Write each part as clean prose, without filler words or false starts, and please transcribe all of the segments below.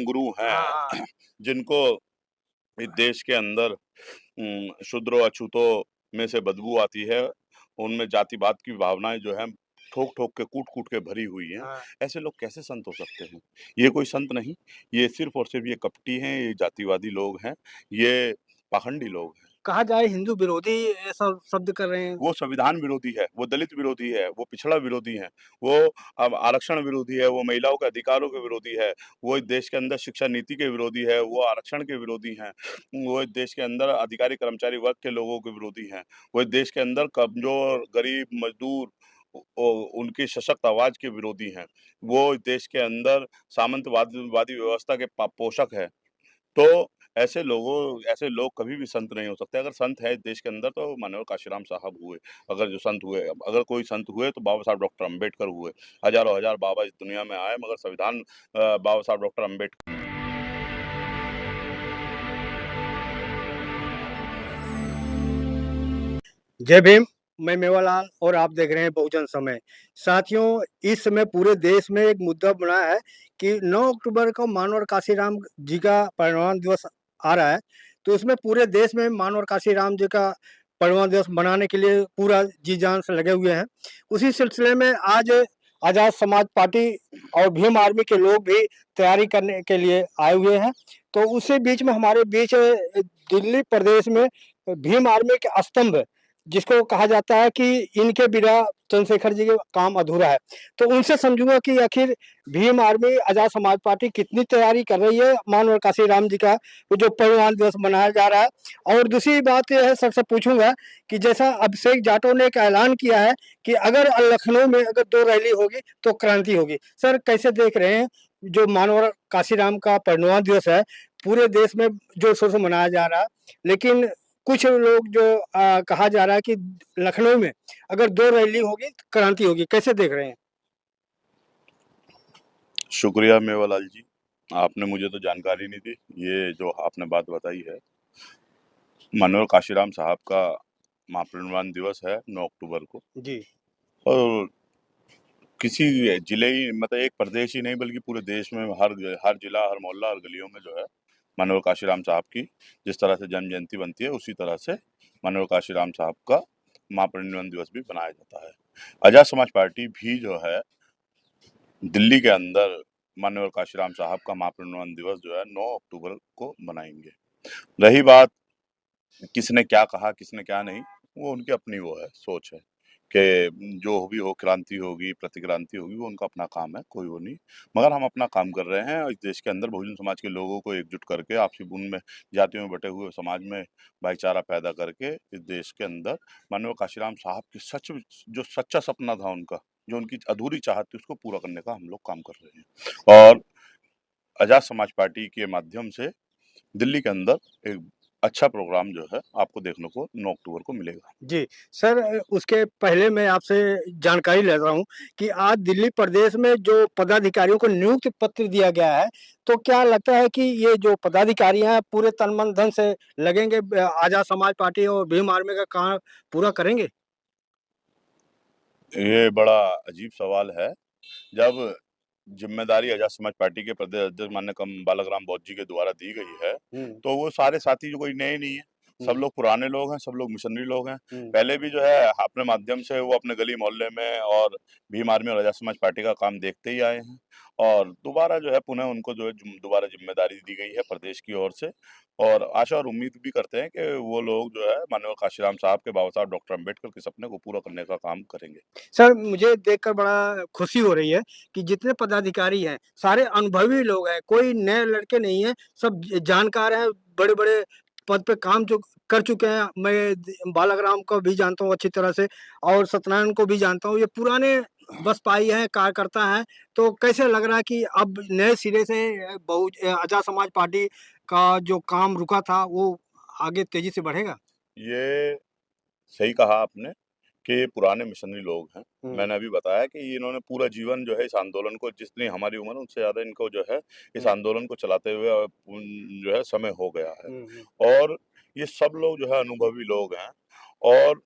धर्मगुरु हाँ, हैं जिनको इस देश के अंदर शूद्रों अछूतों में से बदबू आती है, उनमें जातिवाद की भावनाएँ जो हैं ठोक-ठोक के, कूट-कूट के भरी हुई हैं। हाँ। ऐसे लोग कैसे संत हो सकते हैं? ये कोई संत नहीं, ये सिर्फ़ और सिर्फ़ ये कपटी हैं, ये जातिवादी लोग हैं, ये पाखंडी लोग हैं। कहा जाए हिंदू विरोधी ऐसा शब्द कर रहे हैं। वो संविधान विरोधी है, वो दलित विरोधी है, वो पिछड़ा विरोधी है, वो अब आरक्षण विरोधी है, वो महिलाओं के अधिकारों के विरोधी है, वो इस देश के अंदर शिक्षा नीति के विरोधी है, वो आरक्षण के विरोधी हैं, वो इस देश के अंदर अधिकारी कर्मचारी वर्ग के लोगों के विरोधी हैं, वो इस देश के अंदर कमज़ोर, गरीब, मज़दूर उनकी सशक्त आवाज़ के विरोधी हैं। वो इस देश के अंदर सामंतवादी व्यवस्था के पोषक हैं। तो ऐसे लोग कभी भी संत नहीं हो सकते। अगर संत है इस देश के अंदर तो माननीय काशीराम साहब हुए। अगर कोई संत हुए तो बाबा साहब डॉक्टर अम्बेडकर हुए। हज़ारों हजार बाबा इस दुनिया में आए मगर संविधान बाबा साहब डॉक्टर अम्बेडकर। जय भीम, मैं मेवालाल और आप देख रहे हैं बहुजन समय। साथियों, इस समय पूरे देश में एक मुद्दा बना है कि 9 अक्टूबर को मानवर काशीराम जी का परिनिर्वाण दिवस आ रहा है। तो इसमें पूरे देश में मानवर काशीराम जी का परिनिर्वाण दिवस मनाने के लिए पूरा जी-जान से लगे हुए हैं। उसी सिलसिले में आज आज़ाद समाज पार्टी और भीम आर्मी के लोग भी तैयारी करने के लिए आए हुए हैं। तो उसी बीच में हमारे बीच दिल्ली प्रदेश में भीम आर्मी के स्तंभ जिसको कहा जाता है कि इनके बिना चंद्रशेखर जी का काम अधूरा है। तो उनसे समझूँगा कि आखिर भीम आर्मी आज़ाद समाज पार्टी कितनी तैयारी कर रही है मानवर काशीराम जी का वो जो परिनिर्वाण दिवस मनाया जा रहा है। और दूसरी बात ये है सर से पूछूँगा कि जैसा अभिषेक जाटव ने एक ऐलान किया है कि अगर लखनऊ में अगर 2 रैली होगी तो क्रांति होगी। सर कैसे देख रहे हैं जो मानवर काशीराम का परिनिर्वाण दिवस है, पूरे देश में जोर-शोर से मनाया जा रहा है, लेकिन कुछ लोग जो कहा जा रहा है कि लखनऊ में अगर 2 रैली होगी तो क्रांति होगी, कैसे देख रहे हैं? शुक्रिया मेवालाल जी। आपने मुझे तो जानकारी नहीं दी। ये जो आपने बात बताई है, माननीय काशीराम साहब का महापरिनिर्वाण दिवस है 9 अक्टूबर को। जी, और किसी जिले ही मतलब एक प्रदेश ही नहीं बल्कि पूरे देश में हर जिला, हर मोहल्ला, हर गलियों में जो है माननीय काशीराम साहब की जिस तरह से जन्म जयंती बनती है उसी तरह से माननीय काशीराम साहब का महापरिनिर्वाण दिवस भी मनाया जाता है। आज़ाद समाज पार्टी भी जो है दिल्ली के अंदर माननीय काशीराम साहब का महापरिनिर्वाण दिवस जो है 9 अक्टूबर को मनाएंगे। रही बात किसने क्या कहा, किसने क्या नहीं, वो उनकी अपनी वो है, सोच है कि जो भी हो क्रांति होगी, प्रतिक्रांति होगी, वो उनका अपना काम है, कोई वो नहीं। मगर हम अपना काम कर रहे हैं और इस देश के अंदर बहुजन समाज के लोगों को एकजुट करके आपसी उनमें जातियों में बँटे हुए समाज में भाईचारा पैदा करके इस देश के अंदर माननीय काशीराम साहब की जो सच्चा सपना था उनका, जो उनकी अधूरी चाहत थी, उसको पूरा करने का हम लोग काम कर रहे हैं। और आज़ाद समाज पार्टी के माध्यम से दिल्ली के अंदर एक अच्छा प्रोग्राम जो है आपको देखने को 9 अक्टूबर को मिलेगा। जी। सर उसके पहले मैं आपसे जानकारी ले रहा हूँ कि आज दिल्ली प्रदेश में जो पदाधिकारियों को नियुक्ति पत्र दिया गया है, तो क्या लगता है कि ये जो पदाधिकारी हैं पूरे तन मन धन से लगेंगे आज़ाद समाज पार्टी और भीम आर्मी का काम पूरा करेंगे? ये बड़ा अजीब सवाल है। जब ज़िम्मेदारी आज़ाद समाज पार्टी के प्रदेश अध्यक्ष माननीय बालाराम बौद्ध जी के द्वारा दी गई है, हुँ, तो वो सारे साथी जो कोई नए नहीं है। सब हुँ, लोग पुराने लोग हैं, सब लोग मिशनरी लोग हैं। हुँ। पहले भी जो है अपने माध्यम से वो अपने गली मोहल्ले में और भीम आर्मी और आज़ाद समाज पार्टी का काम देखते ही आए हैं। और दोबारा जो है पुनः उनको जो है दोबारा ज़िम्मेदारी दी गई है प्रदेश की ओर से। और आशा और उम्मीद भी करते हैं कि वो लोग जो है माननीय काशीराम साहब के बाबा साहब डॉक्टर अम्बेडकर के सपने को पूरा करने का काम करेंगे। सर, मुझे देखकर बड़ा खुशी हो रही है कि जितने पदाधिकारी हैं, सारे अनुभवी लोग हैं, कोई नए लड़के नहीं हैं, सब जानकार हैं, बड़े-बड़े पद पे काम जो कर चुके हैं। मैं बालाराम को भी जानता हूँ अच्छी तरह से और सत्यनारायण को भी जानता हूँ। ये पुराने बसपाई हैं, कार्यकर्ता हैं, तो कैसे लग रहा है कि अब नए सिरे से आज़ाद समाज पार्टी का जो काम रुका था, वो आगे तेज़ी से बढ़ेगा? ये सही कहा आपने कि पुराने मिशनरी लोग हैं। हुँ, मैंने अभी बताया कि इन्होंने पूरा जीवन जो है इस आंदोलन को जितनी हमारी उम्र है उनसे ज़्यादा इनको जो है इस हुँ, आंदोलन को चलाते हुए जो है समय हो गया है। हुँ, हुँ, और ये सब लोग जो है अनुभवी लोग हैं और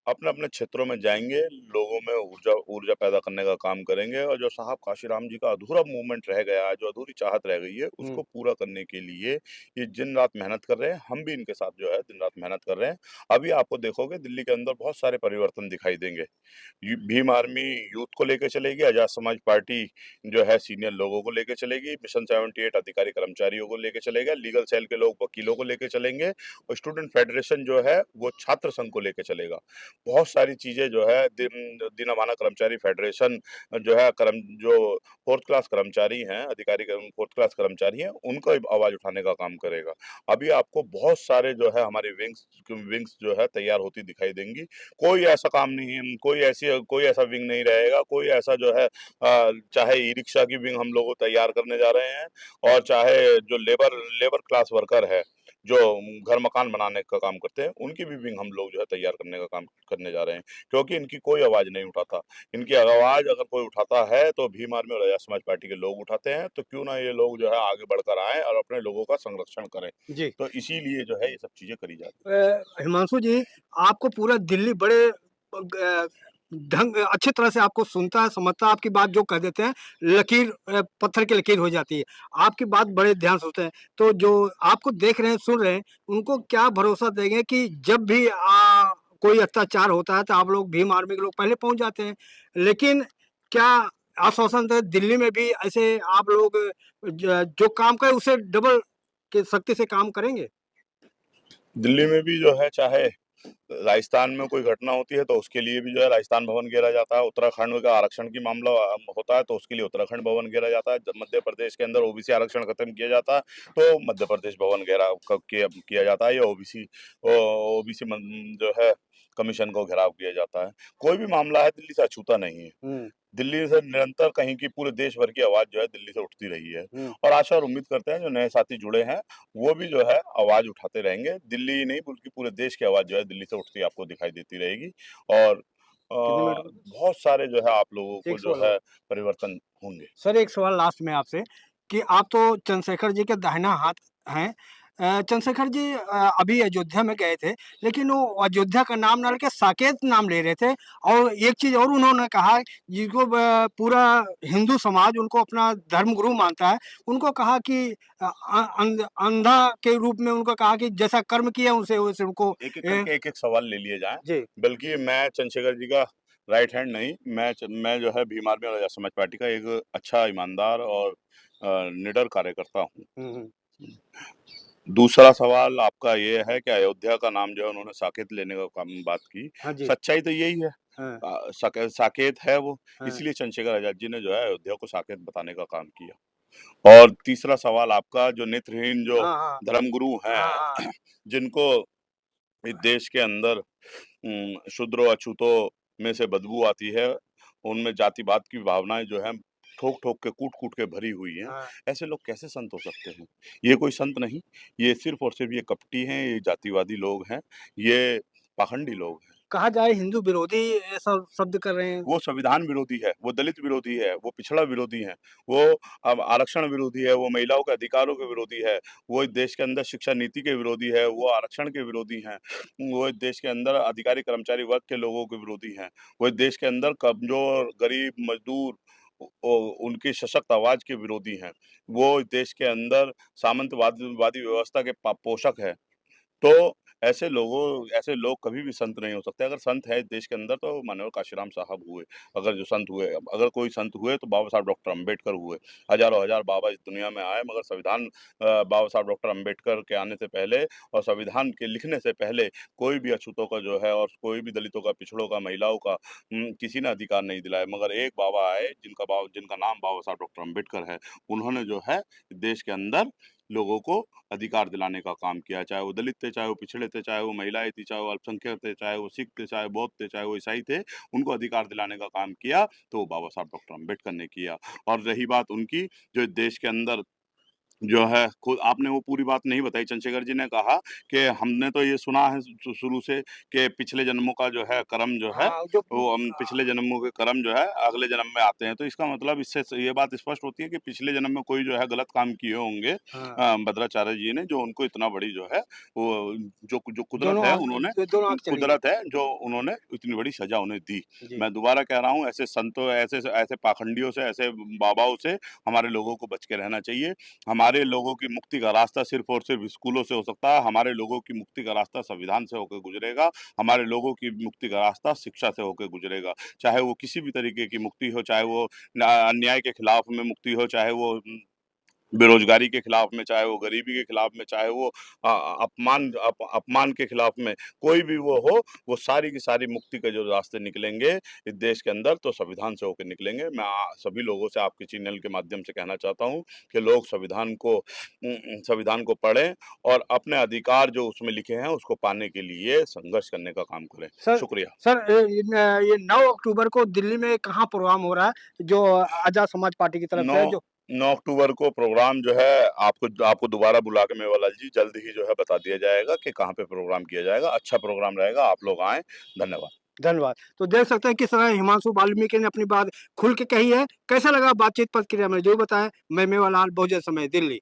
अपने-अपने क्षेत्रों में जाएँगे, लोगों में ऊर्जा ऊर्जा पैदा करने का काम करेंगे और जो साहब काशीराम जी का अधूरा मूवमेंट रह गया है, जो अधूरी चाहत रह गई है, हुँ, उसको पूरा करने के लिए ये दिन-रात मेहनत कर रहे हैं। हम भी इनके साथ जो है दिन-रात मेहनत कर रहे हैं। अभी आपको देखोगे दिल्ली के अंदर बहुत सारे परिवर्तन दिखाई देंगे। भीम आर्मी यूथ को लेके चलेगी, आजाद समाज पार्टी जो है सीनियर लोगों को लेके चलेगी, मिशन 78 अधिकारी कर्मचारियों को लेके चलेगा, लीगल सेल के लोग वकीलों को लेके चलेंगे और स्टूडेंट फेडरेशन जो है वो छात्र संघ को लेके चलेगा। बहुत सारी चीजें जो है दीनमाना कर्मचारी फेडरेशन जो है जो फोर्थ क्लास कर्मचारी हैं, अधिकारी फोर्थ क्लास कर्मचारी हैं, उनको आवाज उठाने का काम करेगा। अभी आपको बहुत सारे जो है हमारे विंग्स विंग्स जो है तैयार होती दिखाई देंगी। कोई ऐसा काम नहीं है, कोई ऐसा विंग नहीं रहेगा, कोई ऐसा जो है चाहे ई रिक्शा की विंग हम लोग तैयार करने जा रहे हैं और चाहे जो लेबर लेबर क्लास वर्कर है, जो घर मकान बनाने का काम करते हैं, उनकी भी विंग हम लोग जो है तैयार करने का काम करने जा रहे हैं, क्योंकि इनकी कोई आवाज नहीं उठाता। इनकी आवाज अगर कोई उठाता है तो भीम आर्मी और आजाद समाज पार्टी के लोग उठाते हैं, तो क्यों ना ये लोग जो है आगे बढ़कर आए और अपने लोगों का संरक्षण करें। जी। तो इसीलिए जो है ये सब चीजें करी जाती हैं। हिमांशु जी, आपको पूरा दिल्ली बड़े ढंग अच्छी तरह से आपको सुनता है, समझता है, आपकी बात जो कह देते हैं, पत्थर की लकीर हो जाती है। आपकी बात बड़े ध्यान से सुनते हैं। तो जो आपको देख रहे हैं, सुन रहे हैं, उनको क्या भरोसा देंगे कि जब भी कोई अत्याचार होता है, तो आप लोग भीम आर्मी के लोग पहले पहुँच जाते हैं। लेकिन क्या आश्वासन दें, दिल्ली में भी ऐसे आप लोग जो काम करें, उससे डबल की शक्ति से काम करेंगे? दिल्ली में भी जो है चाहे राजस्थान में कोई घटना होती है तो उसके लिए भी जो है राजस्थान भवन घेरा जाता है। उत्तराखंड का आरक्षण की मामला होता है तो उसके लिए उत्तराखंड भवन घेरा जाता है। जब मध्य प्रदेश के अंदर ओबीसी आरक्षण खत्म किया जाता है तो मध्य प्रदेश भवन घेराव किया जाता है या ओबीसी जो है कमीशन को घेराव किया जाता है। कोई भी मामला है दिल्ली से अछूता नहीं है। हुँ, दिल्ली से निरंतर कहीं की पूरे देश भर की आवाज जो है दिल्ली से उठती रही है हुँ। और आशा और उम्मीद करते हैं जो नए साथी जुड़े हैं वो भी जो है आवाज उठाते रहेंगे। दिल्ली ही नहीं बल्कि पूरे देश की आवाज जो है दिल्ली से उठती आपको दिखाई देती रहेगी और कितने मिनट में? बहुत सारे जो है आप लोगों को 1 जो सवाल और। है परिवर्तन होंगे। सर एक सवाल लास्ट में आपसे कि आप तो चंद्रशेखर जी के दाहिना हाथ हैं। चंद्रशेखर जी अभी अयोध्या में गए थे, लेकिन वो अयोध्या का नाम ना लेके साकेत नाम ले रहे थे और एक चीज़ और उन्होंने कहा जिसको पूरा हिंदू समाज उनको अपना धर्मगुरु मानता है। उनको कहा कि अंधा के रूप में उनको कहा कि जैसा कर्म किया उनसे वैसे उनको एक-एक करके एक-एक सवाल ले लिए जाएँ, जी। बल्कि मैं चंद्रशेखर जी का राइट हैंड नहीं, मैं जो है भीम आर्मी और आजाद समाज पार्टी का एक अच्छा ईमानदार और निडर कार्यकर्ता हूँ। हुँ, हुँ। दूसरा सवाल आपका ये है कि अयोध्या का नाम जो है उन्होंने साकेत लेने का काम बात की। हाँ जी। सच्चाई तो यही है। हाँ, साकेत है वो, हाँ। इसलिए चंद्रशेखर आज़ाद जी ने जो है अयोध्या को साकेत बताने का काम किया। और तीसरा सवाल आपका जो नेत्रहीन जो हाँ, हाँ। धर्मगुरु हाँ, हैं, हाँ। जिनको इस देश के अंदर शूद्रों अछूतों में से बदबू आती है, उनमें जातिवाद की भावनाएँ जो हैं ठोक-ठोक के, कूट-कूट के भरी हुई हैं। हाँ। ऐसे लोग कैसे संत हो सकते हैं? ये कोई संत नहीं, ये सिर्फ़ और सिर्फ़ ये कपटी हैं, ये जातिवादी लोग हैं, ये पाखंडी लोग हैं। कहा जाए हिंदू विरोधी ऐसा शब्द कर रहे हैं। वो संविधान विरोधी है, वो दलित विरोधी है, वो पिछड़ा विरोधी है, वो अब आरक्षण विरोधी है, वो महिलाओं के अधिकारों के विरोधी है, वो इस देश के अंदर शिक्षा नीति के विरोधी है, वो आरक्षण के विरोधी हैं, वो इस देश के अंदर अधिकारी कर्मचारी वर्ग के लोगों के विरोधी हैं, वो इस देश के अंदर कमज़ोर, गरीब, मज़दूर उनकी सशक्त आवाज़ के विरोधी हैं। वो इस देश के अंदर वादी व्यवस्था के पोषक हैं। तो ऐसे लोग कभी भी संत नहीं हो सकते। अगर संत है इस देश के अंदर तो माननीय काशीराम साहब हुए। अगर जो संत हुए अगर कोई संत हुए तो बाबा साहब डॉक्टर अम्बेडकर हुए। हज़ारों हजार बाबा इस दुनिया में आए मगर बाबा साहब डॉक्टर अम्बेडकर के आने से पहले और संविधान के लिखने से पहले कोई भी अछूतों का जो है और कोई भी दलितों का, पिछड़ों का, महिलाओं का किसी ने अधिकार नहीं दिलाए। मगर एक बाबा आए जिनका नाम बाबा साहब डॉक्टर अम्बेडकर है। उन्होंने जो है देश के अंदर लोगों को अधिकार दिलाने का काम किया, चाहे वो दलित थे, चाहे वो पिछड़े थे, चाहे वो महिलाएँ थी, चाहे वो अल्पसंख्यक थे, चाहे वो सिख थे, चाहे बौद्ध थे, चाहे वो ईसाई थे, उनको अधिकार दिलाने का काम किया, तो वो बाबा साहब डॉक्टर अम्बेडकर ने किया। और रही बात उनकी जो इस देश के अंदर जो है खुद आपने वो पूरी बात नहीं बताई। चंद्रशेखर जी ने कहा कि हमने तो ये सुना है शुरू से कि पिछले जन्मों का जो है कर्म जो है हाँ, जो वो हम पिछले जन्मों के कर्म जो है अगले जन्म में आते हैं। तो इसका मतलब इससे ये बात स्पष्ट होती है कि पिछले जन्म में कोई जो है गलत काम किए होंगे हाँ, भद्राचार्य जी ने, जो उनको इतना बड़ी जो है वो जो जो कुदरत दोनों है आँख उन्होंने दोनों आँख चली गई। कुदरत है जो उन्होंने इतनी बड़ी सजा उन्हें दी। जी, मैं दोबारा कह रहा हूँ, ऐसे संतों ऐसे ऐसे पाखंडियों से, ऐसे बाबाओं से हमारे लोगों को बच के रहना चाहिए। हमारे लोगों की मुक्ति का रास्ता सिर्फ और सिर्फ स्कूलों से हो सकता है। हमारे लोगों की मुक्ति का रास्ता संविधान से होकर गुजरेगा। हमारे लोगों की मुक्ति का रास्ता शिक्षा से होकर गुजरेगा। चाहे वो किसी भी तरीके की मुक्ति हो, चाहे वो अन्याय के खिलाफ में मुक्ति हो, चाहे वो बेरोजगारी के खिलाफ में, चाहे वो गरीबी के खिलाफ में, चाहे वो अपमान के खिलाफ में, कोई भी वो हो, वो सारी की सारी मुक्ति के जो रास्ते निकलेंगे इस देश के अंदर, तो संविधान से होकर निकलेंगे। मैं सभी लोगों से आपके चैनल के माध्यम से कहना चाहता हूँ कि लोग संविधान को पढ़ें और अपने अधिकार जो उसमें लिखे हैं उसको पाने के लिए संघर्ष करने का काम करें। सर शुक्रिया। सर ये 9 अक्टूबर को दिल्ली में कहाँ प्रोग्राम हो रहा है, जो आज़ाद समाज पार्टी की तरफ 9 से है जो 9 अक्टूबर को प्रोग्राम जो है आपको दोबारा बुला के मेवालाल जी जल्द ही जो है बता दिया जाएगा कि कहाँ पे प्रोग्राम किया जाएगा। अच्छा प्रोग्राम रहेगा, आप लोग आएँ। धन्यवाद। धन्यवाद। तो देख सकते हैं किस तरह हिमांशु वाल्मीकि ने अपनी बात खुल के कही है। कैसा लगा बातचीत प्रतिक्रिया में ज़रूर बताएँ। मैं मेवालाल बहुजन समाज दिल्ली।